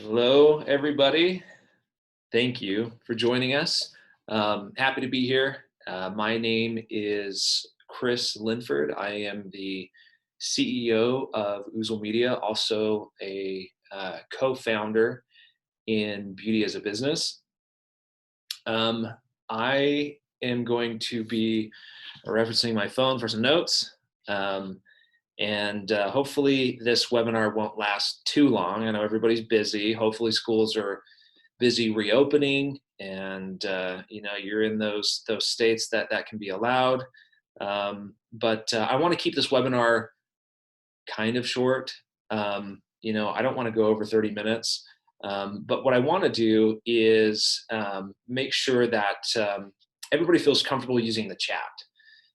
Hello, everybody. Thank you for joining us. Happy to be here. My name is Chris Linford. I am the CEO of Oozle Media, also a co-founder in Beauty as a Business. I am going to be referencing my phone for some notes. Um, and hopefully this webinar won't last too long. I know everybody's busy. Hopefully schools are busy reopening, and you're in those states that can be allowed. But I want to keep this webinar kind of short. I don't want to go over 30 minutes. But what I want to do is make sure that everybody feels comfortable using the chat.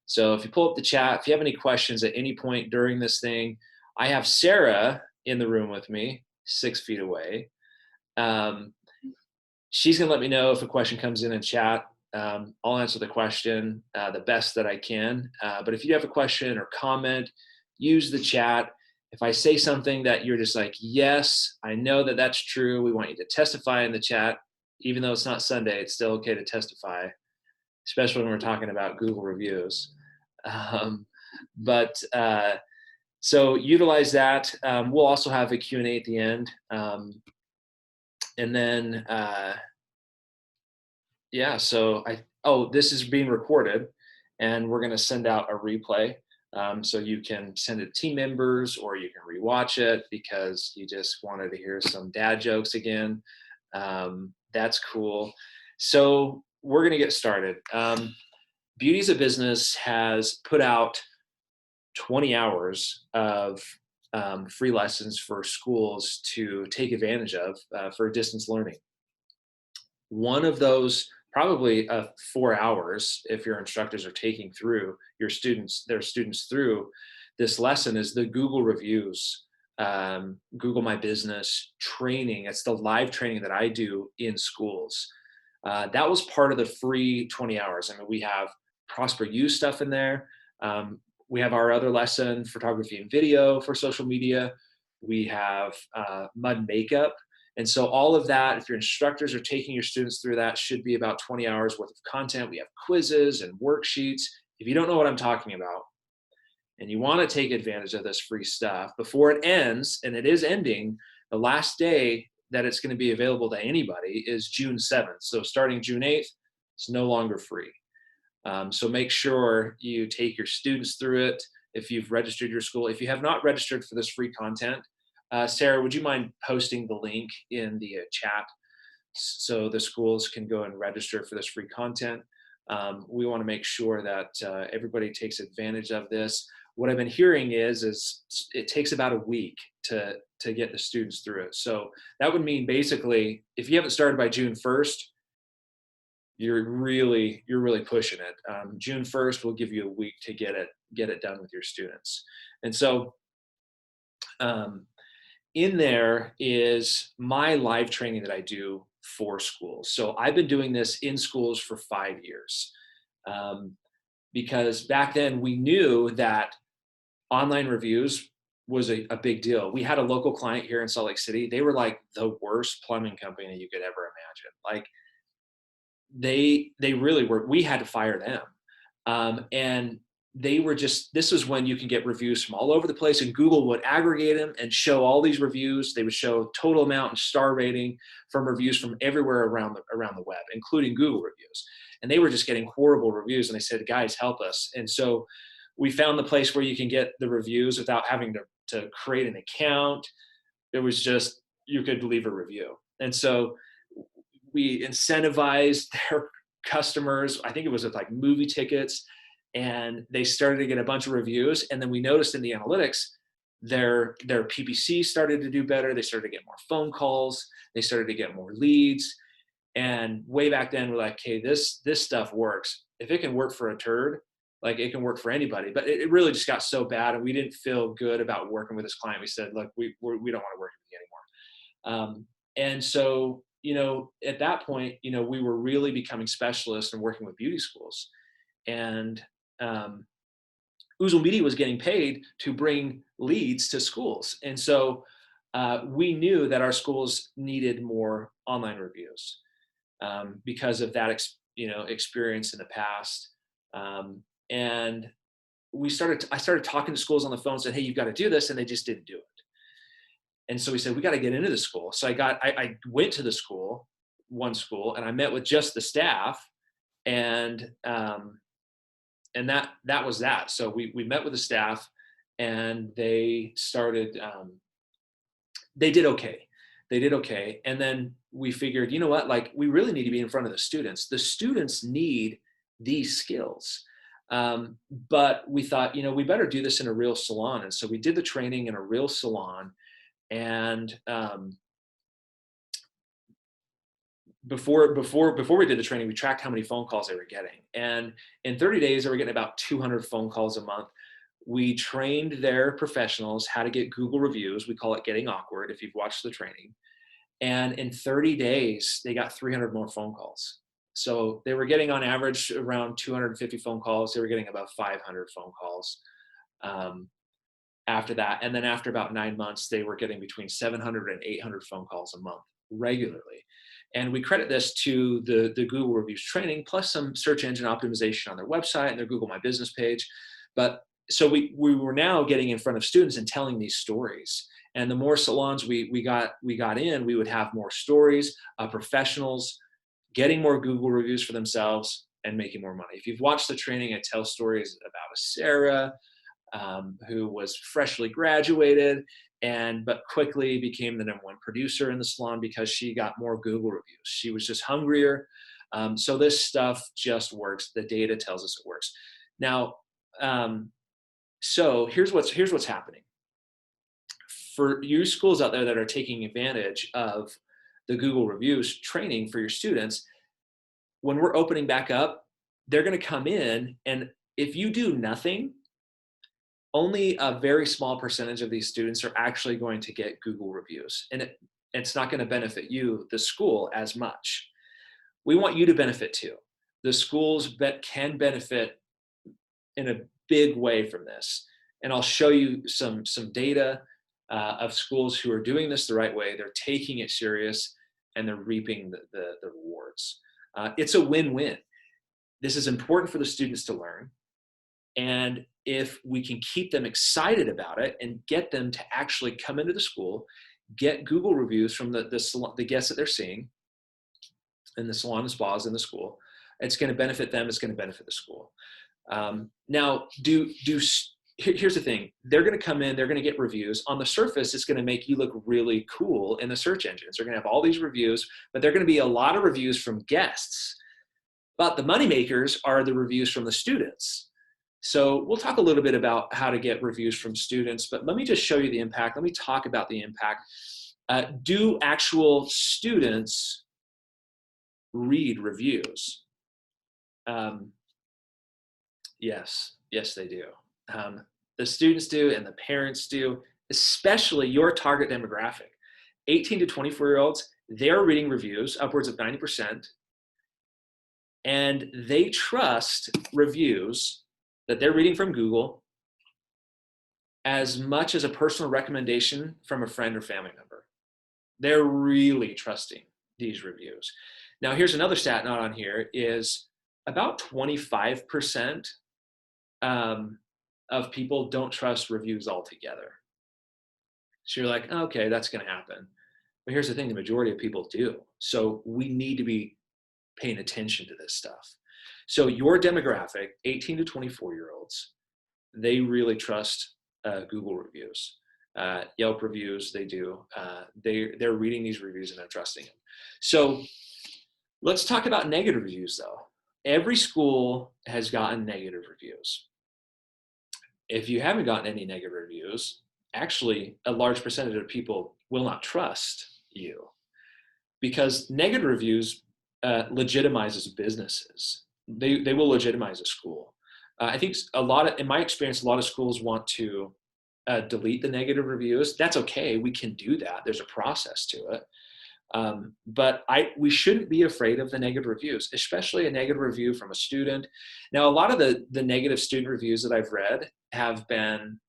So if you pull up the chat, if you have any questions at any point during this thing, I have Sarah in the room with me, 6 feet away. She's going to let me know if a question comes in chat. I'll answer the question the best that I can. But if you have a question or comment, use the chat. If I say something that you're just like, yes, I know that that's true, we want you to testify in the chat. Even though it's not Sunday, it's still okay to testify, especially when we're talking about Google reviews. So utilize that. We'll also have a Q&A at the end. And then, this is being recorded, and we're going to send out a replay. So you can send it to team members, or you can rewatch it because you just wanted to hear some dad jokes again. That's cool. So we're going to get started. Beauty as a Business has put out 20 hours of free lessons for schools to take advantage of for distance learning. One of those, probably 4 hours, if your instructors are taking through their students through this lesson, is the Google reviews, Google My Business training. It's the live training that I do in schools. That was part of the free 20 hours. I mean, we have Prosper You stuff in there. We have our other lesson, photography and video for social media. We have mud makeup. And so all of that, if your instructors are taking your students through that, should be about 20 hours worth of content. We have quizzes and worksheets. If you don't know what I'm talking about and you want to take advantage of this free stuff before it ends, and it is ending, the last day that it's going to be available to anybody is June 7th. So starting June 8th, it's no longer free. So make sure you take your students through it if you've registered your school. If you have not registered for this free content, Sarah, would you mind posting the link in the chat so the schools can go and register for this free content? We want to make sure that everybody takes advantage of this. What I've been hearing is it takes about a week to get the students through it. So that would mean basically, if you haven't started by June 1st, you're really pushing it. June 1st will give you a week to get it done with your students. And so in there is my live training that I do for schools. So I've been doing this in schools for 5 years, because back then we knew that online reviews was a big deal. We had a local client here in Salt Lake City. They were like the worst plumbing company you could ever imagine. Like they really were. We had to fire them. And they were this was when you can get reviews from all over the place, and Google would aggregate them and show all these reviews. They would show total amount and star rating from reviews from everywhere around the web, including Google reviews. And they were just getting horrible reviews, and they said, guys, help us. And so we found the place where you can get the reviews without having to create an account. It was just, you could leave a review. And so we incentivized their customers. I think it was with like movie tickets, and they started to get a bunch of reviews. And then we noticed in the analytics, their PPC started to do better. They started to get more phone calls. They started to get more leads. And way back then, we're like, hey, this stuff works. If it can work for a turd, like it can work for anybody. But it really just got so bad, and we didn't feel good about working with this client. We said, look, we don't want to work with you anymore. And so, at that point, we were really becoming specialists and working with beauty schools. And Oozle Media was getting paid to bring leads to schools. And so we knew that our schools needed more online reviews because of that experience in the past. And I started talking to schools on the phone, said, hey, you've got to do this, and they just didn't do it. And so we said, we got to get into the school. So I went to the school, one school, and I met with just the staff, and that was that. So we met with the staff, and they started. They did okay. They did okay. And then we figured, you know what? Like, we really need to be in front of the students. The students need these skills. But we thought, we better do this in a real salon. And so we did the training in a real salon. And before we did the training, we tracked how many phone calls they were getting. And in 30 days, they were getting about 200 phone calls a month. We trained their professionals how to get Google reviews. We call it getting awkward if you've watched the training. And in 30 days, they got 300 more phone calls. So they were getting on average around 250 phone calls. They were getting about 500 phone calls after that. And then after about 9 months, they were getting between 700 and 800 phone calls a month regularly. And we credit this to the Google reviews training, plus some search engine optimization on their website and their Google My Business page. But so we were now getting in front of students and telling these stories. And the more salons we got in, we would have more stories, professionals getting more Google reviews for themselves and making more money. If you've watched the training, I tell stories about a Sarah who was freshly graduated but quickly became the #1 producer in the salon because she got more Google reviews. She was just hungrier. So this stuff just works. The data tells us it works. Now, so here's what's happening. For you schools out there that are taking advantage of the Google reviews training for your students, when we're opening back up, they're going to come in, and if you do nothing, only a very small percentage of these students are actually going to get Google reviews, and it's not going to benefit you, the school, as much. We want you to benefit too. The schools can benefit in a big way from this, and I'll show you some data of schools who are doing this the right way. They're taking it serious, and they're reaping the rewards. It's a win-win. This is important for the students to learn. And if we can keep them excited about it and get them to actually come into the school, get Google reviews from the guests that they're seeing in the salon and spas in the school, it's going to benefit them. It's going to benefit the school. Now, here's the thing. They're going to come in, they're going to get reviews. On the surface, it's going to make you look really cool in the search engines. They're going to have all these reviews, but they're going to be a lot of reviews from guests. But the money makers are the reviews from the students. So we'll talk a little bit about how to get reviews from students, but let me just show you the impact. Let me talk about the impact. Do actual students read reviews? Yes, they do. The students do, and the parents do, especially your target demographic. 18 to 24-year-olds, they're reading reviews, upwards of 90%, and they trust reviews that they're reading from Google as much as a personal recommendation from a friend or family member. They're really trusting these reviews. Now, here's another stat not on here, is about 25% of people don't trust reviews altogether. So you're like, okay, that's going to happen. But here's the thing, the majority of people do. So we need to be paying attention to this stuff. So your demographic, 18 to 24-year-olds, they really trust Google reviews. Yelp reviews, they do. They're reading these reviews and they're trusting them. So let's talk about negative reviews, though. Every school has gotten negative reviews. If you haven't gotten any negative reviews, actually a large percentage of people will not trust you, because negative reviews legitimizes businesses. They will legitimize a school. I think in my experience, a lot of schools want to delete the negative reviews. That's okay. We can do that. There's a process to it. But we shouldn't be afraid of the negative reviews, especially a negative review from a student. Now, a lot of the negative student reviews that I've read have been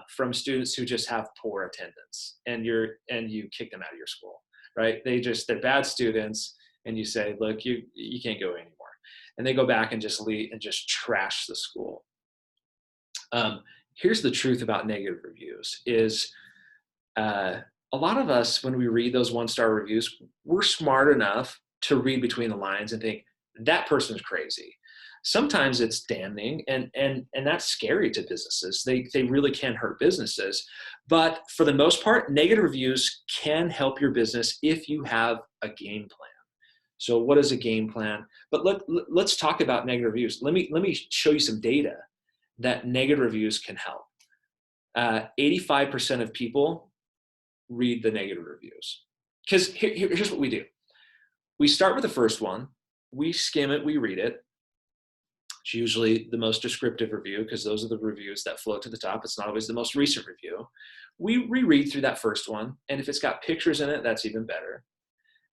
from students who just have poor attendance, and you kick them out of your school, right? They're bad students, and you say, look, you can't go anymore, and they go back and just leave and just trash the school. Here's the truth about negative reviews is a lot of us, when we read those 1-star reviews, we're smart enough to read between the lines and think that person's crazy. Sometimes it's damning, and that's scary to businesses. They really can hurt businesses. But for the most part, negative reviews can help your business if you have a game plan. So what is a game plan? But let's talk about negative reviews. Let me show you some data that negative reviews can help. 85% of people read the negative reviews. Because here's what we do. We start with the first one. We skim it. We read it. It's usually the most descriptive review because those are the reviews that float to the top. It's not always the most recent review. We reread through that first one. And if it's got pictures in it, that's even better.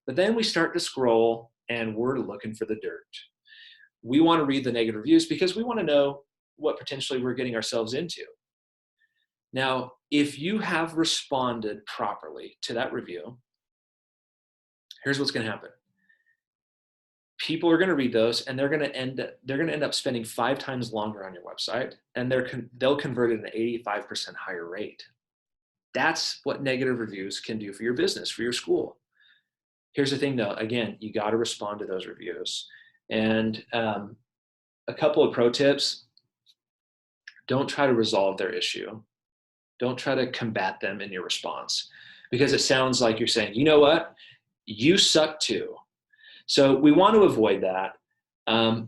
But then we start to scroll and we're looking for the dirt. We want to read the negative reviews because we want to know what potentially we're getting ourselves into. Now, if you have responded properly to that review, here's what's going to happen. People are going to read those, and they're going to end up spending 5 times longer on your website, and they'll convert at an 85% higher rate. That's what negative reviews can do for your business, for your school. Here's the thing, though. Again, you got to respond to those reviews. And a couple of pro tips: don't try to resolve their issue. Don't try to combat them in your response, because it sounds like you're saying, you know what, you suck too. So we want to avoid that.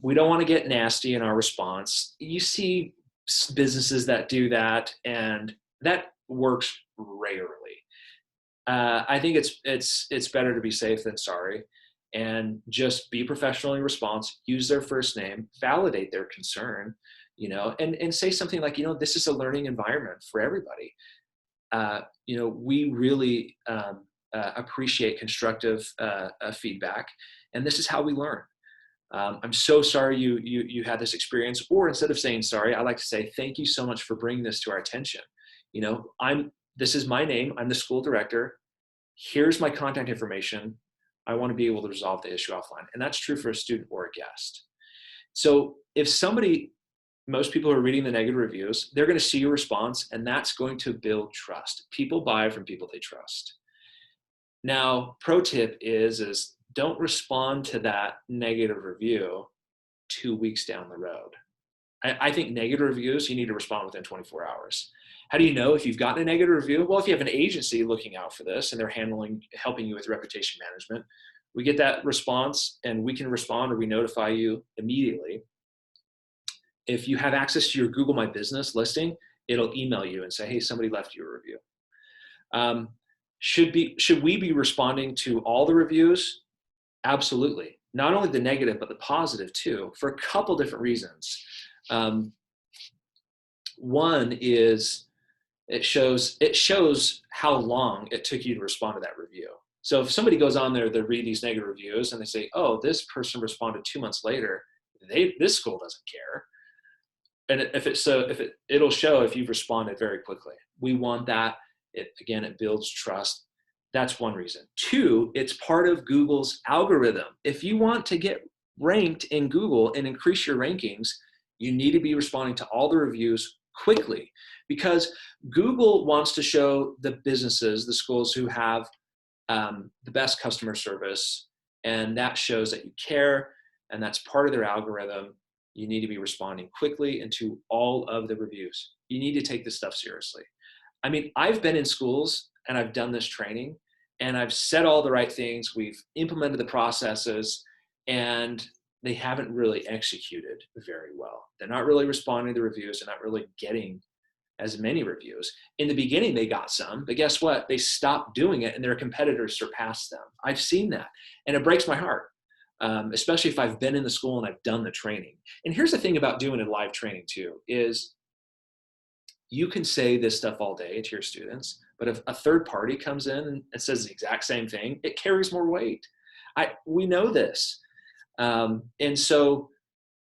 We don't want to get nasty in our response. You see businesses that do that, and that works rarely. I think it's better to be safe than sorry, and just be professional in your response. Use their first name, validate their concern, and say something like, this is a learning environment for everybody. We really appreciate constructive feedback, and this is how we learn. I'm so sorry you had this experience. Or instead of saying sorry, I like to say, thank you so much for bringing this to our attention. This is my name. I'm the school director. Here's my contact information. I want to be able to resolve the issue offline. And that's true for a student or a guest. So if most people who are reading the negative reviews, they're going to see your response, and that's going to build trust. People buy from people they trust. Now, pro tip is don't respond to that negative review 2 weeks down the road. I think negative reviews, you need to respond within 24 hours. How do you know if you've gotten a negative review? Well, if you have an agency looking out for this and they're helping you with reputation management, we get that response and we can respond, or we notify you immediately. If you have access to your Google My Business listing, it'll email you and say, hey, somebody left you a review. Should we be responding to all the reviews? Absolutely. Not only the negative, but the positive too, for a couple different reasons. One is it shows how long it took you to respond to that review. So if somebody goes on there, they read these negative reviews and they say, oh, this person responded 2 months later, this school doesn't care. And it'll show if you've responded very quickly. We want that. It builds trust. That's one reason. 2, it's part of Google's algorithm. If you want to get ranked in Google and increase your rankings, you need to be responding to all the reviews quickly, because Google wants to show the businesses, the schools who have the best customer service, and that shows that you care, and that's part of their algorithm. You need to be responding quickly and to all of the reviews. You need to take this stuff seriously. I mean, I've been in schools and I've done this training and I've said all the right things. We've implemented the processes, and they haven't really executed very well. They're not really responding to the reviews. They're not really getting as many reviews. In the beginning, they got some, but guess what? They stopped doing it and their competitors surpassed them. I've seen that, and it breaks my heart. Especially if I've been in the school and I've done the training. And here's the thing about doing a live training too, is you can say this stuff all day to your students, But if a third party comes in and says the exact same thing, it carries more weight. We know this. And so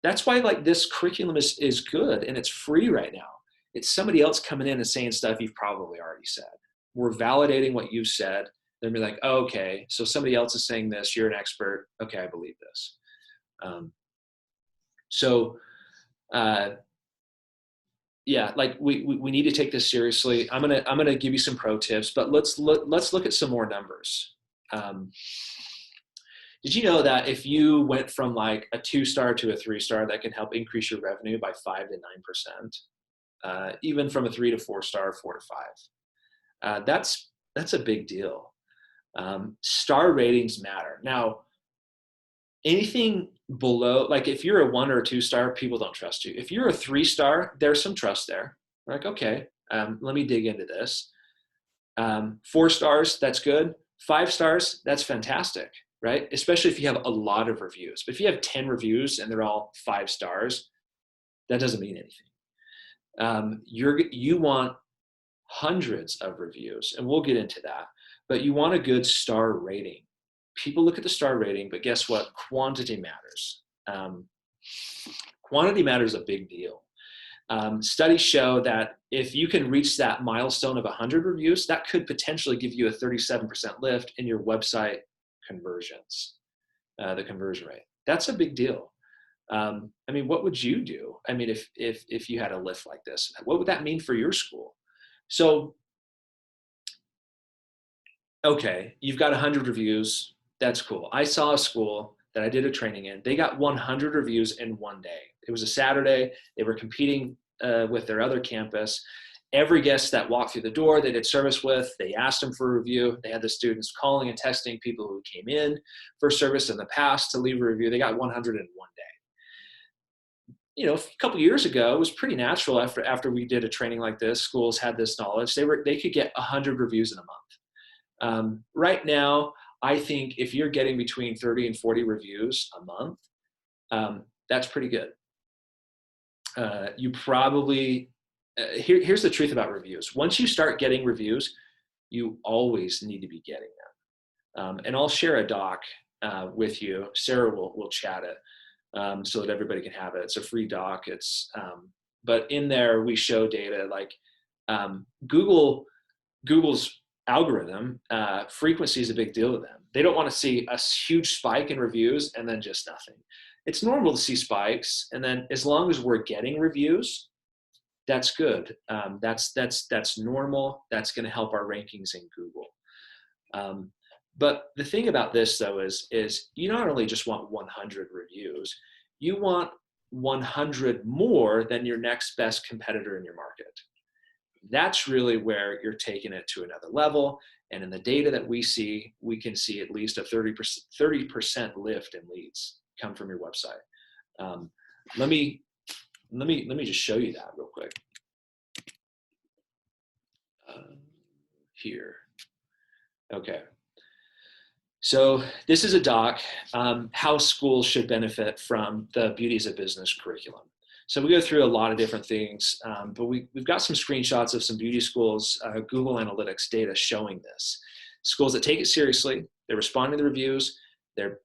that's why like this curriculum is good and it's free right now. It's somebody else coming in and saying stuff you've probably already said. We're validating what you said. Then be like, oh, okay, so somebody else is saying this, you're an expert. Okay, I believe this. Yeah, like we need to take this seriously. I'm gonna give you some pro tips, but let's look at some more numbers. Did you know that if you went from like a 2-star to a 3-star, that can help increase your revenue by 5 to 9%? Even from a 3 to 4-star, 4 to 5. That's a big deal. Star ratings matter. Now, anything below, like if you're a 1 or a 2-star, people don't trust you. If you're a 3-star, there's some trust there. Like, okay, let me dig into this. 4 stars, that's good. 5 stars, that's fantastic, right? Especially if you have a lot of reviews. But if you have 10 reviews and they're all 5 stars, that doesn't mean anything. You want hundreds of reviews, and we'll get into that. But you want a good star rating. People look at the star rating, but guess what? Quantity matters. Quantity matters a big deal. Studies show that if you can reach that milestone of 100 reviews, that could potentially give you a 37% lift in your website conversions, the conversion rate. That's a big deal. I mean, what would you do? I mean, if you had a lift like this, what would that mean for your school? So, okay, you've got 100 reviews. That's cool. I saw a school that I did a training in. They got 100 reviews in one day. It was a Saturday. They were competing with their other campus. Every guest that walked through the door they did service with, they asked them for a review. They had the students calling and texting people who came in for service in the past to leave a review. They got 100 in one day. You know, a couple of years ago, it was pretty natural after we did a training like this, schools had this knowledge. They could get 100 reviews in a month. Right now, I think if you're getting between 30 and 40 reviews a month, that's pretty good. You probably, here's the truth about reviews. Once you start getting reviews, you always need to be getting them. And I'll share a doc with you. Sarah will chat it so that everybody can have it. It's a free doc. But in there we show data like Google's algorithm, frequency is a big deal to them. They don't want to see a huge spike in reviews and then just nothing. It's normal to see spikes, and then as long as we're getting reviews, that's good. That's normal. That's going to help our rankings in Google. But the thing about this though is you not only just want 100 reviews, you want 100 more than your next best competitor in your market. That's really where you're taking it to another level. And in the data that we see, we can see at least a 30% lift in leads come from your website. Let me just show you that real quick. Here. Okay. So this is a doc, how schools should benefit from the Beauties of Business curriculum. So we go through a lot of different things, but we've got some screenshots of some beauty schools, Google Analytics data showing this. Schools that take it seriously, they're responding to the reviews, they're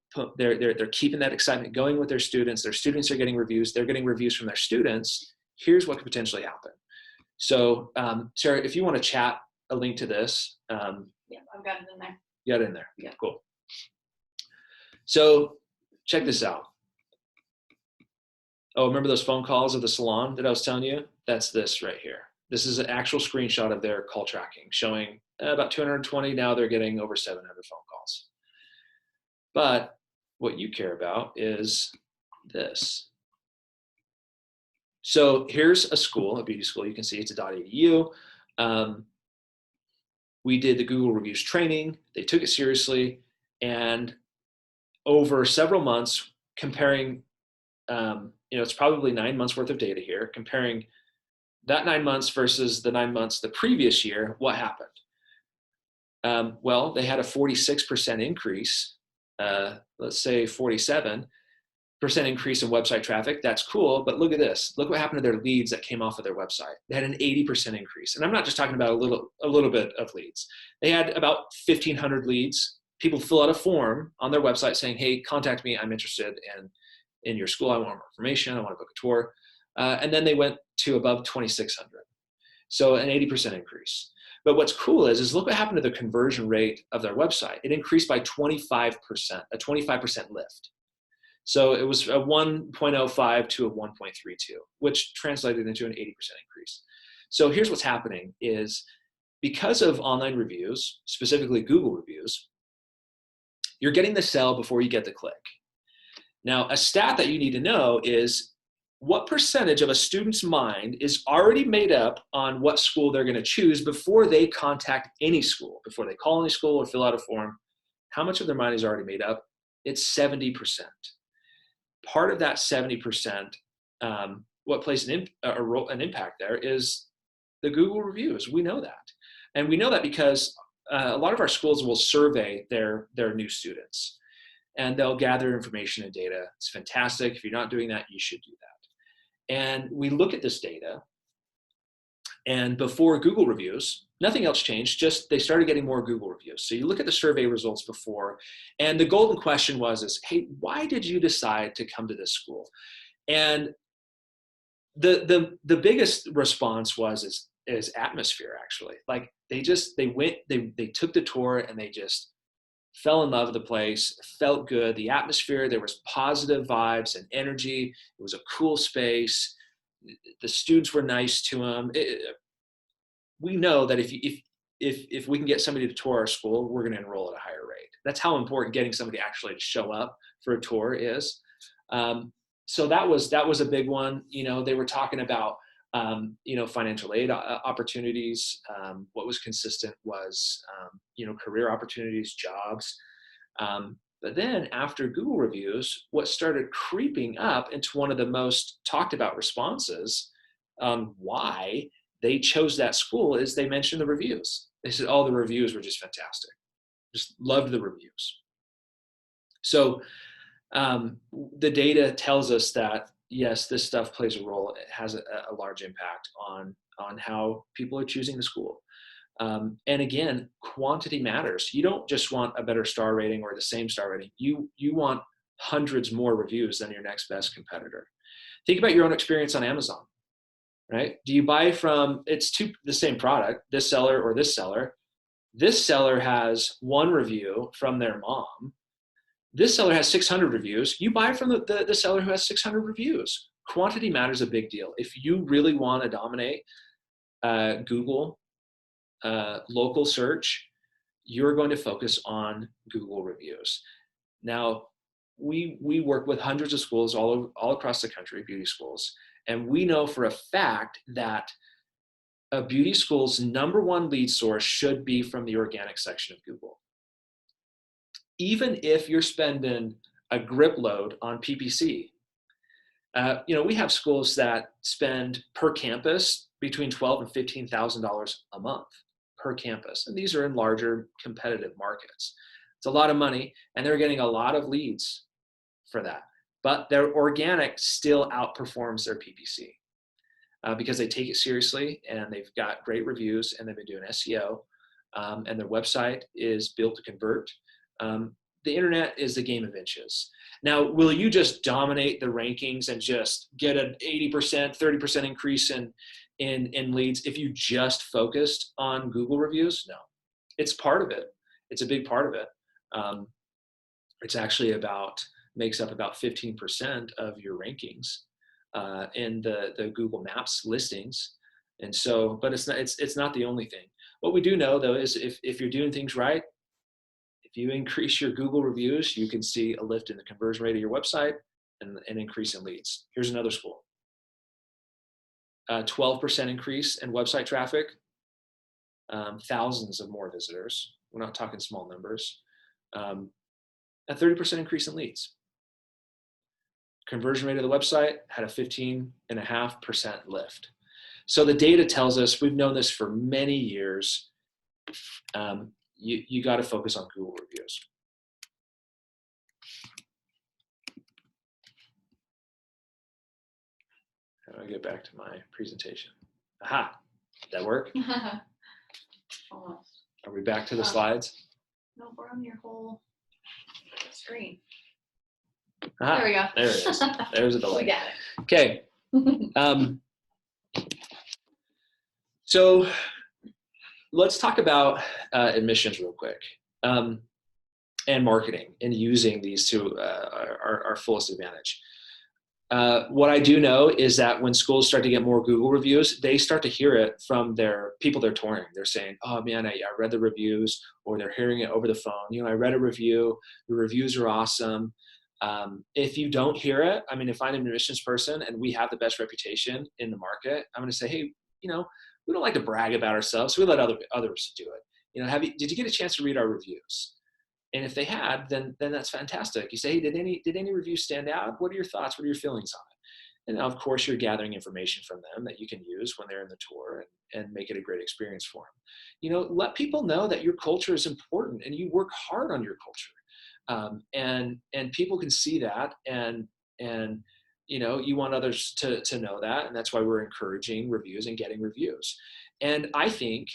keeping that excitement going with their students are getting reviews, they're getting reviews from their students. Here's what could potentially happen. So Sarah, if you want to chat a link to this. Yeah, I've got it in there. You got it in there, yeah. Cool. So check this out. Oh, remember those phone calls of the salon that I was telling you? That's this right here. This is an actual screenshot of their call tracking showing about 220. Now they're getting over 700 phone calls. But what you care about is this. So here's a school, a beauty school. You can see it's a .edu. We did the Google reviews training. They took it seriously. And over several months, comparing, it's probably 9 months worth of data here, comparing that 9 months versus the 9 months the previous year, what happened? Well, they had a 46% increase, let's say 47, increase in website traffic. That's cool, but look at this. Look what happened to their leads that came off of their website. They had an 80% increase. And I'm not just talking about a little bit of leads. They had about 1,500 leads. People fill out a form on their website saying, hey, contact me. I'm interested in your school. I want more information. I want to book a tour. And then they went to above 2,600. So an 80% increase. But what's cool is look what happened to the conversion rate of their website. It increased by 25%, a 25% lift. So it was a 1.05 to a 1.32, which translated into an 80% increase. So here's what's happening is because of online reviews, specifically Google reviews, you're getting the sell before you get the click. Now, a stat that you need to know is what percentage of a student's mind is already made up on what school they're going to choose before they contact any school, before they call any school or fill out a form. How much of their mind is already made up? It's 70%. Part of that 70%, what plays an impact there is the Google reviews. We know that. And we know that because a lot of our schools will survey their new students and they'll gather information and data. It's fantastic. If you're not doing that, you should do that. And we look at this data, and before Google reviews, nothing else changed, just they started getting more Google reviews. So you look at the survey results before, and the golden question was, hey, why did you decide to come to this school? And the biggest response was atmosphere, actually. Like they took the tour and they just fell in love with the place, felt good, the atmosphere, there was positive vibes and energy. It was a cool space. The students were nice to them. We know that if we can get somebody to tour our school, we're going to enroll at a higher rate. That's how important getting somebody actually to show up for a tour is. So that was a big one. They were talking about financial aid opportunities. What was consistent was career opportunities, jobs. But then after Google reviews, what started creeping up into one of the most talked about responses on why they chose that school is they mentioned the reviews. They said, the reviews were just fantastic. Just loved the reviews. So the data tells us that, yes, this stuff plays a role. It has a large impact on how people are choosing the school. And again, quantity matters. You don't just want a better star rating or the same star rating. You want hundreds more reviews than your next best competitor. Think about your own experience on Amazon, right? Do you buy from, the same product, this seller or this seller? This seller has one review from their mom. This seller has 600 reviews. You buy from the seller who has 600 reviews. Quantity matters a big deal. If you really want to dominate Google local search, you're going to focus on Google reviews. Now, we work with hundreds of schools all across the country, beauty schools, and we know for a fact that a beauty school's number one lead source should be from the organic section of Google. Even if you're spending a grip load on PPC, we have schools that spend per campus between $12,000 and $15,000 a month per campus, and these are in larger competitive markets. It's a lot of money, and they're getting a lot of leads for that. But their organic still outperforms their PPC because they take it seriously, and they've got great reviews, and they've been doing SEO, and their website is built to convert. The internet is the game of inches. Now, will you just dominate the rankings and just get an 80%, 30% increase in leads if you just focused on Google reviews? No, it's part of it. It's a big part of it. It's actually makes up about 15% of your rankings in the Google Maps listings. And so, but it's not the only thing. What we do know though is if you're doing things right, if you increase your Google reviews, you can see a lift in the conversion rate of your website and an increase in leads. Here's another school. 12% increase in website traffic, thousands of more visitors. We're not talking small numbers. A 30% increase in leads. Conversion rate of the website had a 15.5% lift. So the data tells us, we've known this for many years, you got to focus on Google reviews. me get back to my presentation. Aha, did that work? Almost. Are we back to the slides? No, we're on your whole screen. Aha, There we go. There it is. There's a delay. We got it. Okay. So let's talk about admissions real quick, and marketing, and using these to our fullest advantage. What I do know is that when schools start to get more Google reviews, they start to hear it from their people they're touring. They're saying, oh man, I read the reviews, or they're hearing it over the phone. I read a review, the reviews are awesome. If you don't hear it, I mean, if I'm an admissions person and we have the best reputation in the market, I'm going to say, hey, we don't like to brag about ourselves, so we let others do it. Did you get a chance to read our reviews? And if they had, then that's fantastic. You say, hey, did any reviews stand out? What are your thoughts? What are your feelings on it? And of course, you're gathering information from them that you can use when they're in the tour and make it a great experience for them. Let people know that your culture is important and you work hard on your culture. And people can see that, and you want others to know that, and that's why we're encouraging reviews and getting reviews. And I think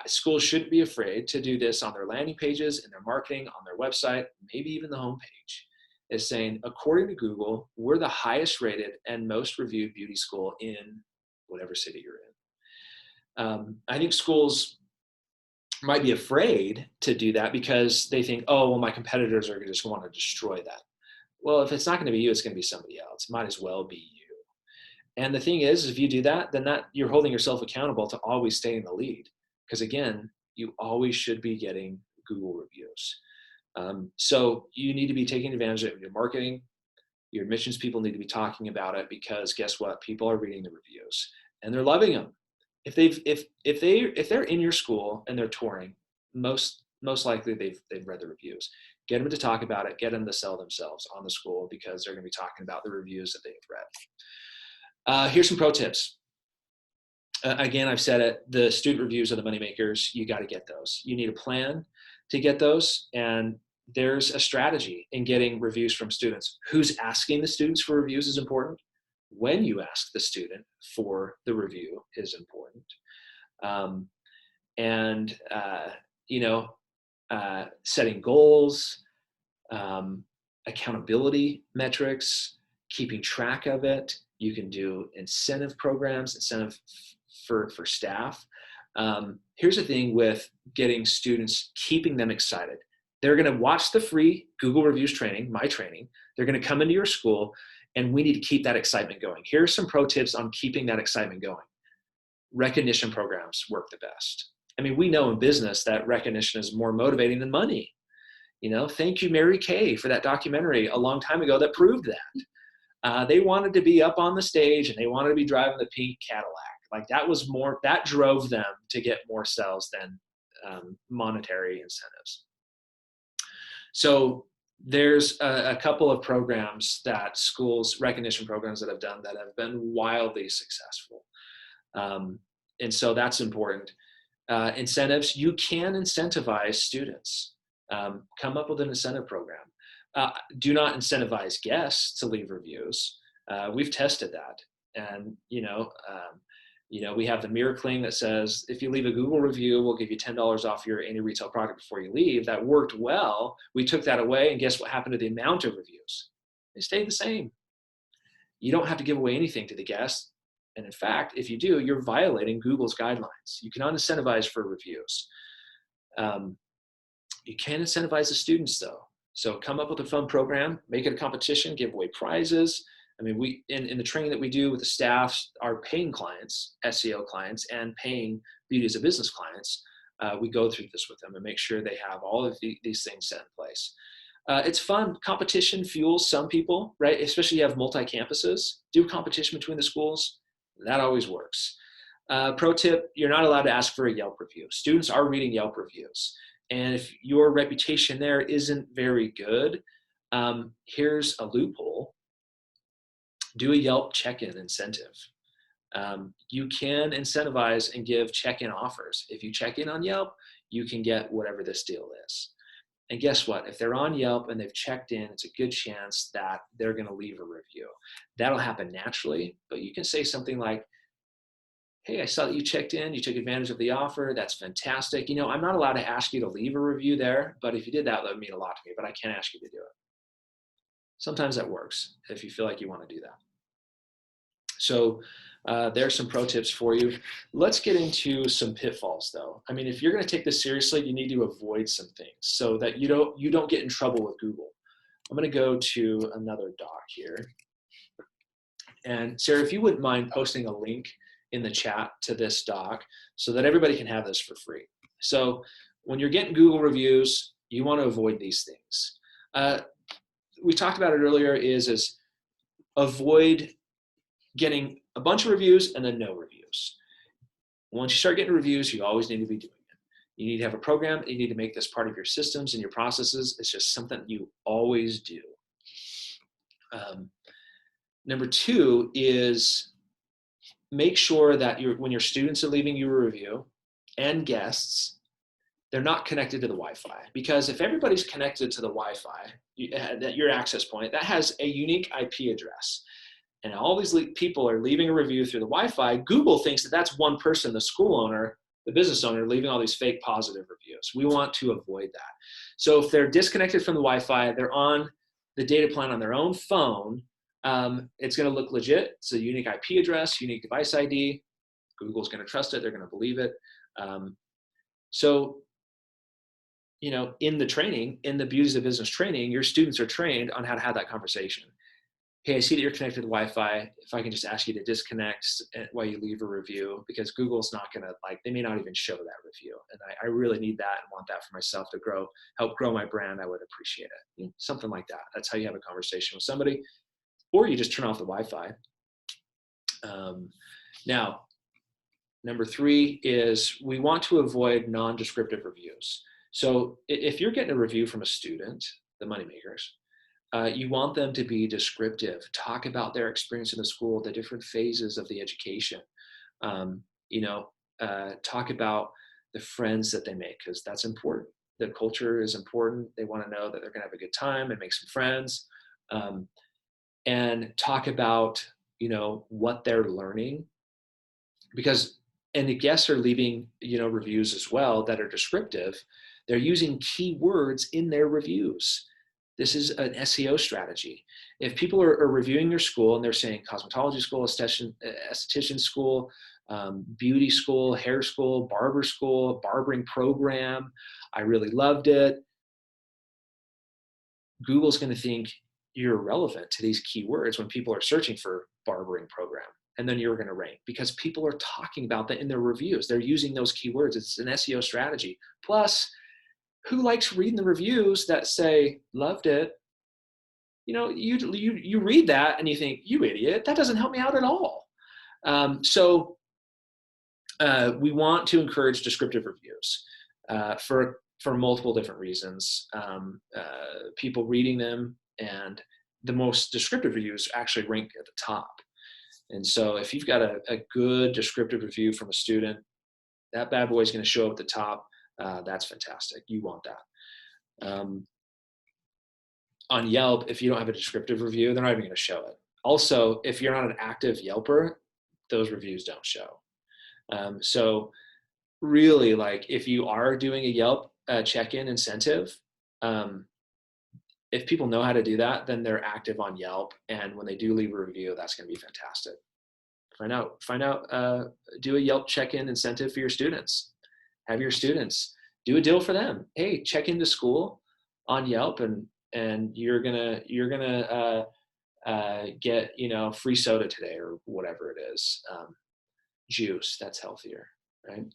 schools shouldn't be afraid to do this on their landing pages, in their marketing, on their website, maybe even the homepage, is saying, according to Google, we're the highest rated and most reviewed beauty school in whatever city you're in. I think schools might be afraid to do that because they think, oh, well, my competitors are just want to destroy that. Well, if it's not going to be you, it's going to be somebody else. It might as well be you. And the thing is, if you do that, then you're holding yourself accountable to always stay in the lead. Because again, you always should be getting Google reviews. So you need to be taking advantage of your marketing. Your admissions people need to be talking about it, because guess what? People are reading the reviews and they're loving them. If they're in your school and they're touring, most likely they've read the reviews. Get them to talk about it. Get them to sell themselves on the school, because they're going to be talking about the reviews that they've read. Here's some pro tips. Again, I've said it, the student reviews are the money makers. You got to get those. You need a plan to get those. And there's a strategy in getting reviews from students. Who's asking the students for reviews is important. When you ask the student for the review is important. Setting goals, accountability metrics, keeping track of it. You can do incentive programs, incentive for staff. Here's the thing with getting students, keeping them excited. They're going to watch the free Google reviews training, my training. They're going to come into your school, and we need to keep that excitement going. Here are some pro tips on keeping that excitement going. Recognition programs work the best. I mean, we know in business that recognition is more motivating than money. Thank you, Mary Kay, for that documentary a long time ago that proved that. They wanted to be up on the stage and they wanted to be driving the pink Cadillac. Like that drove them to get more sales than monetary incentives. So there's a couple of programs that schools, recognition programs that have done that have been wildly successful. And so that's important. Incentives, you can incentivize students. Come up with an incentive program. Do not incentivize guests to leave reviews. We've tested that. And, we have the miracling that says, if you leave a Google review, we'll give you $10 off any retail product before you leave. That worked well. We took that away, and guess what happened to the amount of reviews? They stayed the same. You don't have to give away anything to the guests. And in fact, if you do, you're violating Google's guidelines. You cannot incentivize for reviews. You can incentivize the students though. So come up with a fun program, make it a competition, give away prizes. I mean, we in the training that we do with the staff, our paying clients, SEO clients, and paying beauty as a business clients, we go through this with them and make sure they have all of these things set in place. It's fun. Competition fuels some people, right? Especially you have multi-campuses. Do competition between the schools. That always works. Pro tip, you're not allowed to ask for a Yelp review. Students are reading Yelp reviews. And if your reputation there isn't very good, here's a loophole. Do a Yelp check-in incentive. You can incentivize and give check-in offers. If you check in on Yelp, you can get whatever this deal is. And guess what? If they're on Yelp and they've checked in, it's a good chance that they're going to leave a review. That'll happen naturally, but you can say something like, hey, I saw that you checked in, you took advantage of the offer. That's fantastic. I'm not allowed to ask you to leave a review there, but if you did that would mean a lot to me, but I can't ask you to do it. Sometimes that works if you feel like you want to do that. So there's some pro tips for you. Let's get into some pitfalls though. I mean, if you're going to take this seriously, you need to avoid some things so that you don't get in trouble with Google. I'm going to go to another doc here. And Sarah, if you wouldn't mind posting a link in the chat to this doc so that everybody can have this for free. So when you're getting Google reviews, you want to avoid these things. We talked about it earlier is avoid getting a bunch of reviews and then no reviews. Once you start getting reviews, you always need to be doing it. You need to have a program. You need to make this part of your systems and your processes. It's just something you always do. Number two is make sure that when your students are leaving you a review and guests, they're not connected to the Wi-Fi. Because if everybody's connected to the Wi-Fi, your access point, that has a unique IP address. And all these people are leaving a review through the Wi-Fi, Google thinks that that's one person, the school owner, the business owner, leaving all these fake positive reviews. We want to avoid that. So if they're disconnected from the Wi-Fi, they're on the data plan on their own phone, it's going to look legit. It's a unique IP address, unique device ID. Google's going to trust it. They're going to believe it. So, in the training, in the Beauties of Business training, your students are trained on how to have that conversation. Hey, I see that you're connected to Wi-Fi. If I can just ask you to disconnect while you leave a review, because Google's not going to they may not even show that review. And I really need that and want that for myself to help grow my brand. I would appreciate it. Something like that. That's how you have a conversation with somebody. Or you just turn off the Wi-Fi. Now, number three is we want to avoid non-descriptive reviews. So if you're getting a review from a student, the moneymakers, you want them to be descriptive, talk about their experience in the school, the different phases of the education, talk about the friends that they make, because that's important. The culture is important. They want to know that they're going to have a good time and make some friends, and talk about, what they're learning, and the guests are leaving, reviews as well that are descriptive. They're using keywords in their reviews. This is an SEO strategy. If people are reviewing your school and they're saying cosmetology school, esthetician school, beauty school, hair school, barbering program, I really loved it, Google's going to think you're relevant to these keywords when people are searching for barbering program. And then you're going to rank because people are talking about that in their reviews. They're using those keywords. It's an SEO strategy. Plus, who likes reading the reviews that say, loved it? You read that and you think, you idiot, that doesn't help me out at all. So we want to encourage descriptive reviews for multiple different reasons. People reading them, and the most descriptive reviews actually rank at the top. And so if you've got a good descriptive review from a student, that bad boy is going to show up at the top. That's fantastic. You want that. On Yelp, if you don't have a descriptive review, they're not even going to show it. Also, if you're not an active Yelper, those reviews don't show. So really, if you are doing a Yelp check-in incentive, if people know how to do that, then they're active on Yelp. And when they do leave a review, that's going to be fantastic. Find out, do a Yelp check-in incentive for your students. Have your students do a deal for them. Hey, check into school on Yelp, and you're gonna get free soda today or whatever it is, juice that's healthier, right?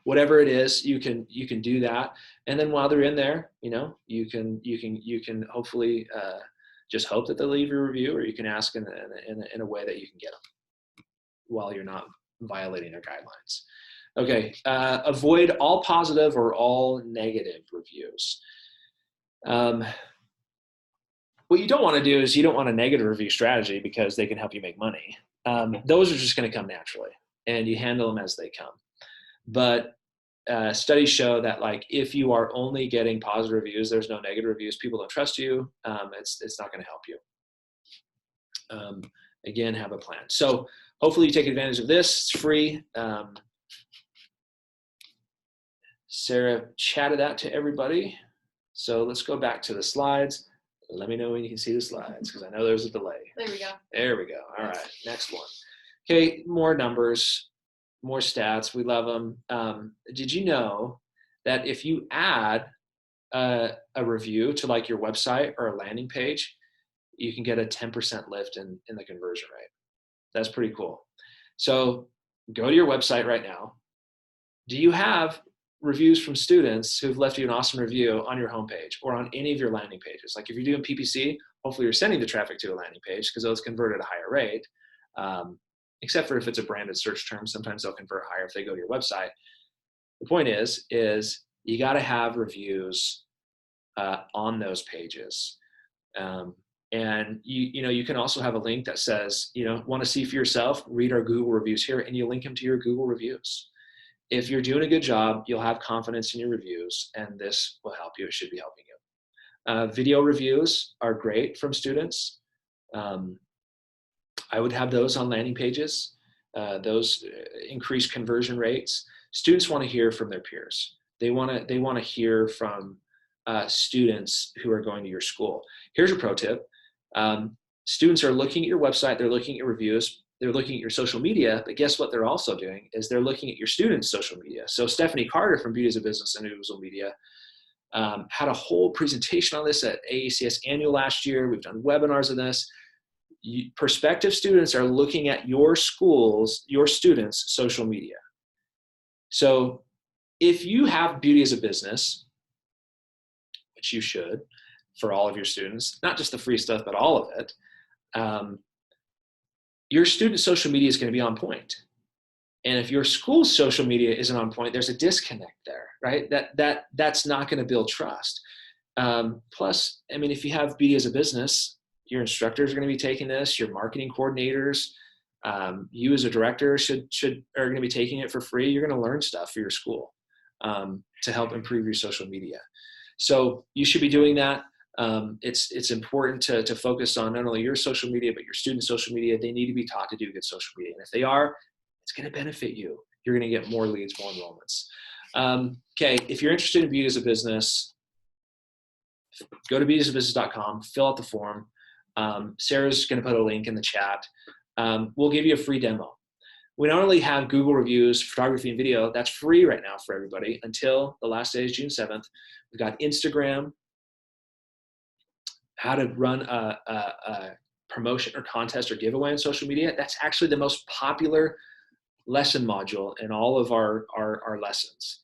Whatever it is, you can do that, and then while they're in there, you can hopefully just hope that they'll leave your review, or you can ask in a way that you can get them while you're not violating their guidelines. Okay, avoid all positive or all negative reviews. What you don't want to do is you don't want a negative review strategy because they can help you make money. Those are just going to come naturally, and you handle them as they come. But studies show that like if you are only getting positive reviews, there's no negative reviews, people don't trust you, it's not going to help you. Again, have a plan. So hopefully you take advantage of this. It's free. Sarah chatted that to everybody. So let's go back to the slides. Let me know when you can see the slides because I know there's a delay. There we go. There we go. All right, next one. Okay, more numbers, more stats. We love them. Did you know that if you add a review to like your website or a landing page, you can get a 10% lift in the conversion rate? That's pretty cool. So go to your website right now. Do you have reviews from students who've left you an awesome review on your homepage or on any of your landing pages? Like if you're doing PPC, hopefully you're sending the traffic to a landing page because those convert at a higher rate. Except for if it's a branded search term, sometimes they'll convert higher if they go to your website. The point is you got to have reviews on those pages. And you can also have a link that says, want to see for yourself, read our Google reviews here, and you link them to your Google reviews. If you're doing a good job, you'll have confidence in your reviews, and this will help you. It should be helping you. Video reviews are great from students. I would have those on landing pages. Those increase conversion rates. Students want to hear from their peers. They want to hear from students who are going to your school. Here's a pro tip. Students are looking at your website, they're looking at your reviews, they're looking at your social media, but guess what they're also doing is they're looking at your students' social media. So Stephanie Carter from Beauty as a Business and Oozle Media had a whole presentation on this at AACS Annual last year. We've done webinars on this. Prospective students are looking at your schools, your students' social media. So if you have Beauty as a Business, which you should for all of your students, not just the free stuff, but all of it, your student social media is going to be on point. And if your school's social media isn't on point, there's a disconnect there, right? That's not going to build trust. Plus, I mean, if you have Beauty as a Business, your instructors are going to be taking this, your marketing coordinators, you as a director are going to be taking it for free. You're going to learn stuff for your school to help improve your social media. So you should be doing that. It's important to focus on not only your social media, but your students' social media. They need to be taught to do good social media. And if they are, it's going to benefit you. You're going to get more leads, more enrollments. Okay, if you're interested in Beauty as a Business, go to beautyasabusiness.com, fill out the form. Sarah's going to put a link in the chat. We'll give you a free demo. We not only have Google reviews, photography, and video. That's free right now for everybody until the last day is June 7th. We've got Instagram, how to run a promotion or contest or giveaway on social media. That's actually the most popular lesson module in all of our lessons.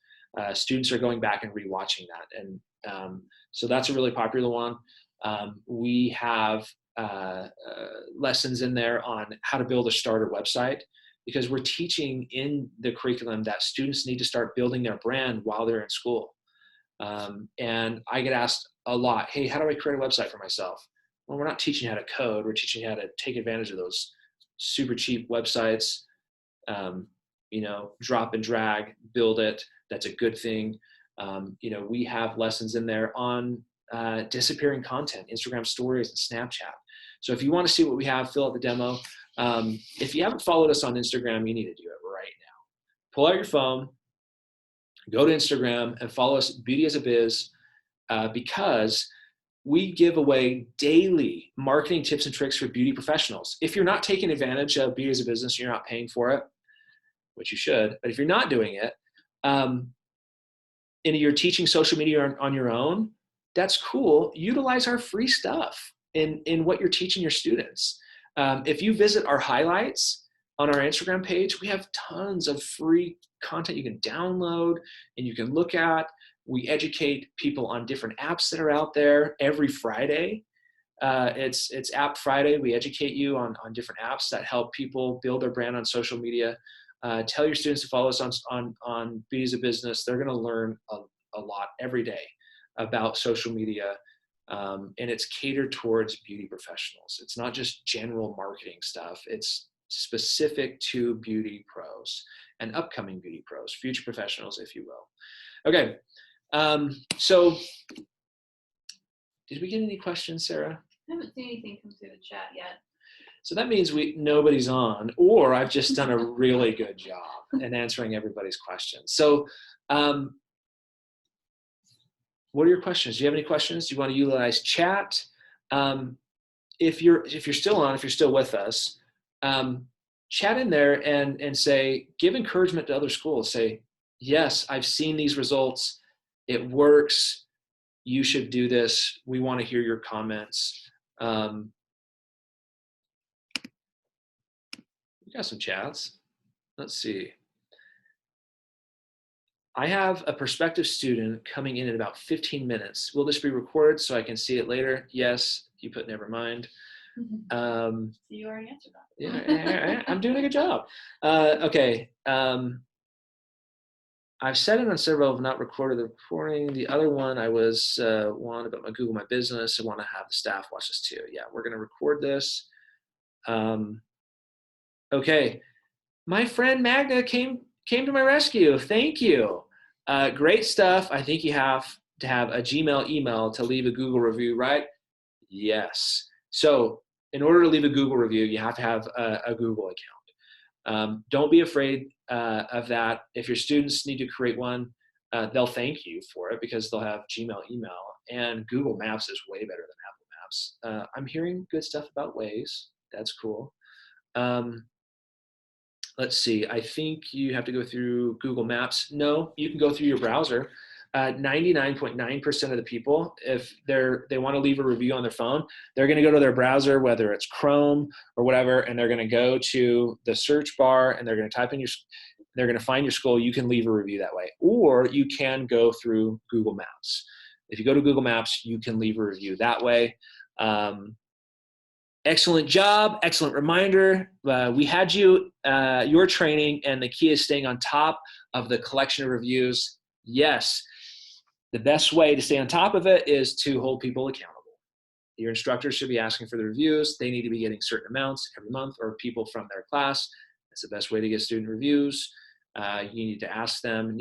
Students are going back and rewatching that. And so that's a really popular one. We have lessons in there on how to build a starter website, because we're teaching in the curriculum that students need to start building their brand while they're in school. And I get asked a lot, hey, how do I create a website for myself? Well, we're not teaching you how to code. We're teaching you how to take advantage of those super cheap websites, drop and drag, build it. That's a good thing. We have lessons in there on disappearing content, Instagram stories, and Snapchat. So if you want to see what we have, fill out the demo. If you haven't followed us on Instagram, you need to do it right now. Pull out your phone, go to Instagram, and follow us, Beauty as a Biz, because we give away daily marketing tips and tricks for beauty professionals. If you're not taking advantage of Beauty as a Business, you're not paying for it, which you should. But if you're not doing it, and you're teaching social media on your own, that's cool. Utilize our free stuff in what you're teaching your students. If you visit our highlights on our Instagram page, we have tons of free content you can download and you can look at. We educate people on different apps that are out there every Friday. It's App Friday. We educate you on different apps that help people build their brand on social media. Tell your students to follow us on Beauty as a Business. They're going to learn a lot every day about social media, and it's catered towards beauty professionals. It's not just general marketing stuff. It's specific to beauty pros. and upcoming beauty pros, future professionals, if you will. Okay, so did we get any questions, Sarah? I haven't seen anything come through the chat yet. So that means nobody's on, or I've just done a really good job in answering everybody's questions. So what are your questions? Do you have any questions? Do you want to utilize chat? If you're still on, if you're still with us, chat in there and say, give encouragement to other schools. Say, yes, I've seen these results. It works. You should do this. We want to hear your comments. We got some chats. Let's see. I have a prospective student coming in about 15 minutes. Will this be recorded so I can see it later? Yes. You put never mind. So you already answered that. Yeah, I'm doing a good job. Okay. I've said it on several, have not recorded the recording. The other one I was one about my Google My Business. I want to have the staff watch this too. Yeah, we're going to record this. Okay. My friend Magda came to my rescue. Thank you. Great stuff. I think you have to have a Gmail email to leave a Google review, right? Yes. So in order to leave a Google review, you have to have a Google account. Don't be afraid of that. If your students need to create one, they'll thank you for it because they'll have Gmail email, and Google Maps is way better than Apple Maps. I'm hearing good stuff about Waze. That's cool. Let's see. I think you have to go through Google Maps. No, you can go through your browser. 99.9% of the people, if they want to leave a review on their phone, they're going to go to their browser, whether it's Chrome or whatever, and they're going to go to the search bar and they're going to type in they're going to find your school. You can leave a review that way, or you can go through Google Maps. If you go to Google Maps, you can leave a review that way. Excellent job. Excellent reminder. We had your training, and the key is staying on top of the collection of reviews. Yes. The best way to stay on top of it is to hold people accountable. Your instructors should be asking for the reviews. They need to be getting certain amounts every month, or people from their class. That's the best way to get student reviews. You need to ask them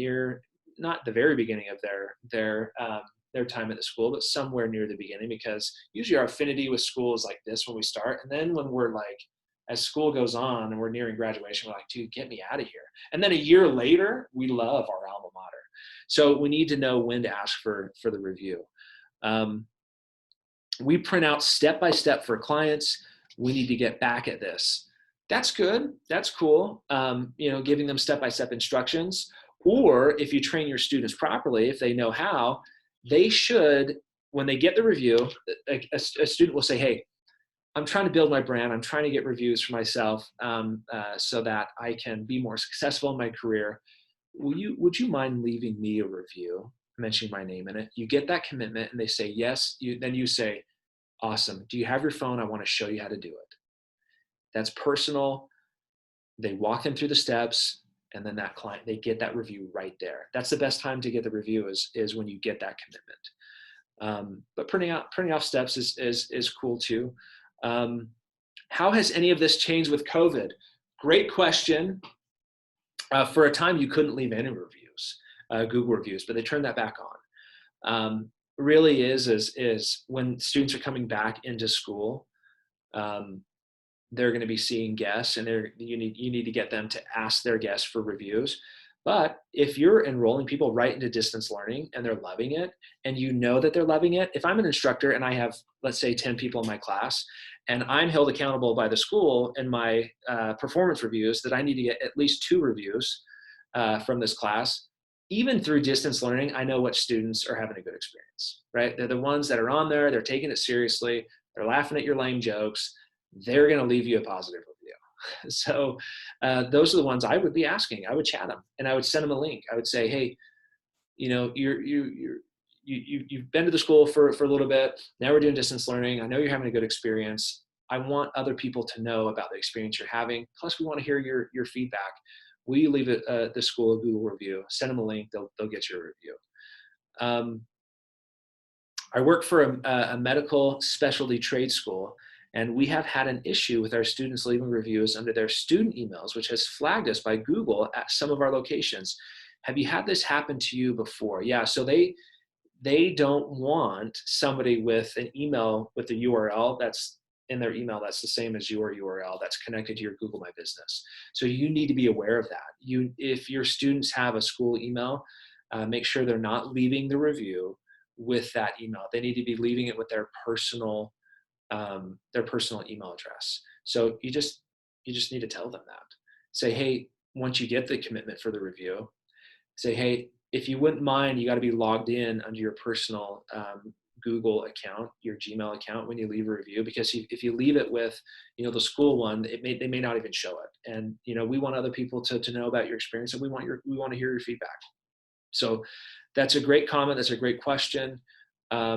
not the very beginning of their time at the school, but somewhere near the beginning, because usually our affinity with school is like this when we start. And then when we're like, as school goes on and we're nearing graduation, we're like, dude, get me out of here. And then a year later, we love our alma mater. So we need to know when to ask for the review. We print out step-by-step for clients. We need to get back at this. That's good. That's cool. Giving them step-by-step instructions. Or if you train your students properly, if they know how, they should, when they get the review, a student will say, hey, I'm trying to build my brand. I'm trying to get reviews for myself so that I can be more successful in my career. Would you mind leaving me a review, mentioning my name in it? You get that commitment and they say yes. Then you say, awesome. Do you have your phone? I want to show you how to do it. That's personal. They walk them through the steps, and then that client, they get that review right there. That's the best time to get the review is when you get that commitment. But printing off steps is cool too. How has any of this changed with COVID? Great question. For a time, you couldn't leave any reviews, Google reviews, but they turned that back on. Really is when students are coming back into school, they're going to be seeing guests, and you need to get them to ask their guests for reviews. But if you're enrolling people right into distance learning and they're loving it, and you know that they're loving it, if I'm an instructor and I have, let's say, 10 people in my class, and I'm held accountable by the school in my performance reviews that I need to get at least 2 reviews from this class, even through distance learning, I know which students are having a good experience, right? They're the ones that are on there, they're taking it seriously, they're laughing at your lame jokes, they're going to leave you a positive review. So those are the ones I would be asking. I would chat them and I would send them a link. I would say, hey, you've been to the school for a little bit. Now we're doing distance learning. I know you're having a good experience. I want other people to know about the experience you're having. Plus, we want to hear your feedback. Will you leave the school a Google review? Send them a link. They'll get your review. I work for a medical specialty trade school, And we have had an issue with our students leaving reviews under their student emails, which has flagged us by Google at some of our locations. Have you had this happen to you before? Yeah, so they don't want somebody with an email with the URL that's in their email that's the same as your URL that's connected to your Google My Business. So you need to be aware of that. If your students have a school email, make sure they're not leaving the review with that email. They need to be leaving it with their personal email address. So you just need to tell them that. Say, hey, once you get the commitment for the review, say, hey, if you wouldn't mind, you got to be logged in under your personal Google account, your Gmail account when you leave a review, because if you leave it with, the school one, they may not even show it. And, we want other people to know about your experience, and we want to hear your feedback. So that's a great comment. That's a great question. I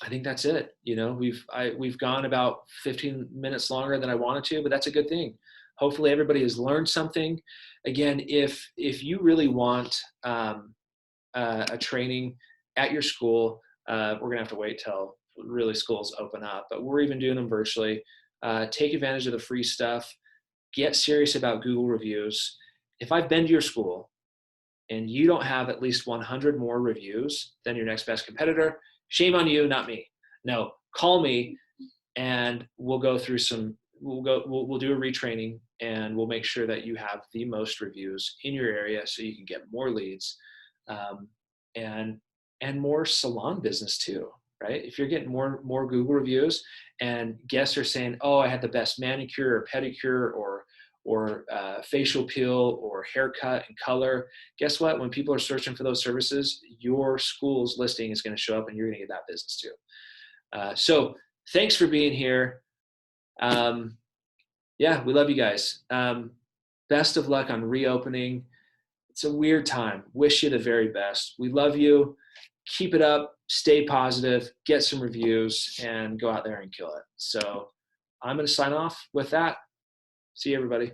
think that's it. We've gone about 15 minutes longer than I wanted to, but that's a good thing. Hopefully everybody has learned something. Again, if you really want a training at your school, we're gonna have to wait till really schools open up, but we're even doing them virtually. Take advantage of the free stuff. Get serious about Google reviews. If I've been to your school and you don't have at least 100 more reviews than your next best competitor, shame on you, not me. No, call me and we'll go through we'll do a retraining, and we'll make sure that you have the most reviews in your area so you can get more leads, and more salon business too, right? If you're getting more Google reviews and guests are saying, oh, I had the best manicure or pedicure or facial peel or haircut and color, guess what? When people are searching for those services, your school's listing is going to show up and you're going to get that business too. So thanks for being here. Yeah, we love you guys. Best of luck on reopening. It's a weird time. Wish you the very best. We love you. Keep it up. Stay positive. Get some reviews and go out there and kill it. So I'm going to sign off with that. See you, everybody.